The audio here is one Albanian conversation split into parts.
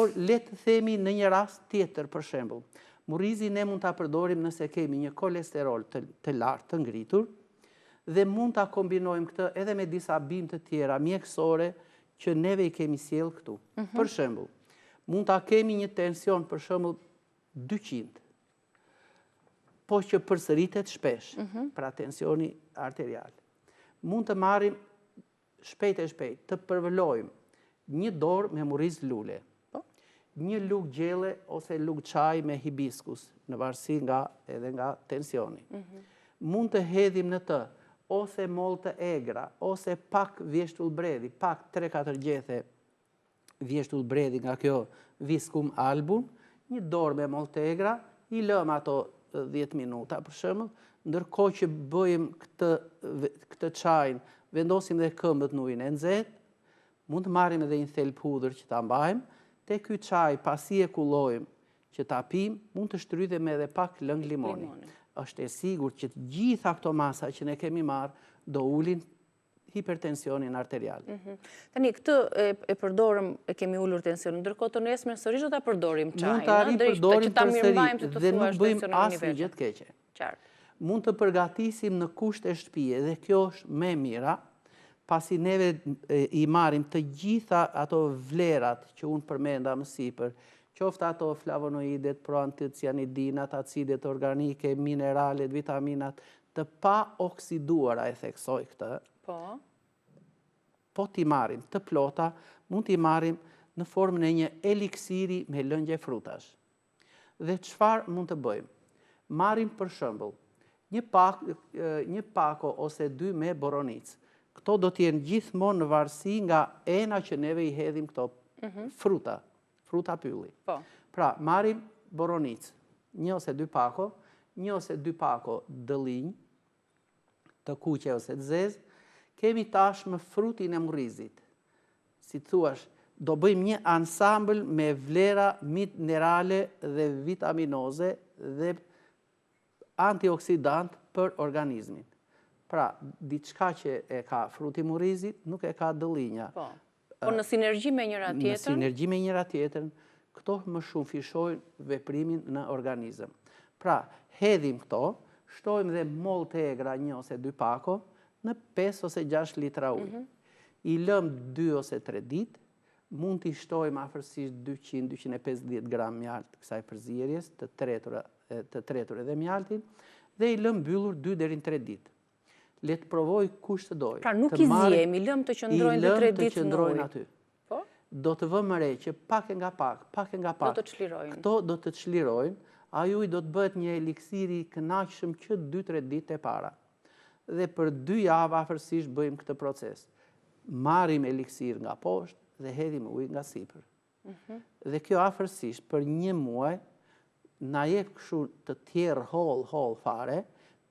Por le të themi në një rast tjetër, për shembull, murrizi ne mund ta përdorim nëse kemi një kolesterol të lartë, të ngritur, dhe mund ta kombinojmë këtë edhe me disa bimë të tjera mjekësore që neve i kemi sjell këtu. Për shembull, mund ta kemi një tension për shembull 200, po që përsëritet shpesh, pra tensioni arterial. Mund të marrim shpejt të përvëlojmë një dorë me murriz lule, një lugë gjelle ose lugë çaj me hibiskus, në varësi edhe nga tensioni. Mund të hedhim në të ose mollë të egra, ose pak vjeshtull bredhi, pak 3-4 gjethe vjeshtull bredhi nga kjo viskum album, një dorë me mollë të egra, i lëm ato 10 minuta për shembull, ndërkohë që bëjmë këtë çajin, vendosim dhe këmbët në ujin e nxehtë, mund të marrim edhe një thelb hudër që ta mbajmë, te ky çaj pasi e kullojmë që ta pim, mund të shtrydhem edhe pak lëng limoni. Është e sigurt që të gjitha këto masa që ne kemi marrë do ulin hipertensionin arterial. Tani, këtë e përdorëm, e kemi ullur tensionin, ndërkohë të nesër sërish do ta përdorim çajin, mund ta ripërdorim përsëri dhe nuk bëjmë asnjë gjë të keqe. Qartë. Mund të përgatisim në kushte shtëpie dhe kjo është më e mira, pasi neve i marrim të gjitha ato vlerat që unë përmenda më sipër, qoftë ato flavonoidet, proantocianidinat, acidet organike, mineralet, vitaminat, të pa oksiduara e theksoj këtë. Po t'i marrim të plota, mund t'i marrim në formën e një eliksiri me lëngje frutash. Dhe çfarë mund të bëjmë? Marrim për shembull një pako ose 2 me boronicë. Këto do t'jenë gjithmonë në varësi nga ena që neve i hedhim këto fruta pylli. Pra, marrim boronicë, 1 ose 2 pako, 1 ose 2 pako dëllinj, të kuqe ose të zezë, kemi tashmë frutin e murrizit. Si thuash, do bëjmë një ansambël me vlera minerale dhe vitaminoze dhe antioksidant për organizmin. Pra, diçka që e ka fruti murrizit, nuk e ka dëllinja. Po në sinergji me njëra tjetrën? Në sinergji me njëra tjetrën, këto më shumë fishojnë veprimin në organizëm. Pra, hedhim këto, shtojmë dhe mollë të egra 1 ose 2 pako në 5 ose 6 litra ujë. I lëm 2 ose 3 ditë, mund t'i shtojmë afërsisht 200-250 gram mjalt kësaj përzierjes, të tretur edhe mjaltin, dhe i lëm mbyllur 2 deri në 3 ditë. Le të provoj kush të doj. Pra nuk i zjem, i lëm të qëndrojnë 2-3 ditë në ujë. Aty. Do të vëmë re që pak e nga pak, do të çlirojnë. Këto do të çlirojnë, ai ujë do të bëhet një eliksiri i kënaqshëm që 2-3 ditë e para. Dhe për 2 javë afërsisht bëjmë këtë proces. Marrim eliksir nga poshtë dhe hedhim ujë nga sipër. Dhe kjo afërsisht për 1 muaj na jep kështu të tjerë holl fare,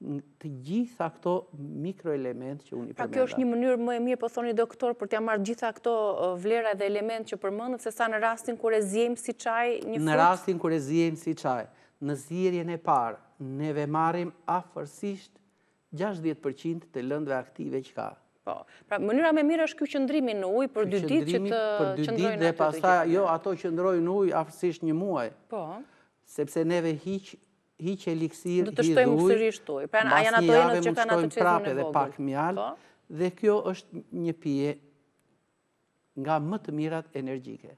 të gjitha këto mikroelement që unë i përmenda. Pra kjo është një mënyrë më e mirë, po thoni doktor, për t'ja marrë gjitha këto vlera dhe element që përmendët, se sa në rastin kur e zjejmë si çaj një frut? Në rastin kur e zjejmë si çaj, në zjerjen e parë, neve marrim afërsisht 60% të lëndëve aktive që ka. Po, pra mënyra më mirë është ky qëndrimi në ujë për 2 ditë që të qëndrojnë aty. Dhe pastaj jo ato qëndrojnë në ujë afërsisht 1 muaj. Po. Sepse neve hiq eliksir, do të shtojmë sërish ujë. Pra janë ato enët që kanë atë çezmin e prapë dhe pak mjalt, dhe kjo është një pije nga më të mirat energjike.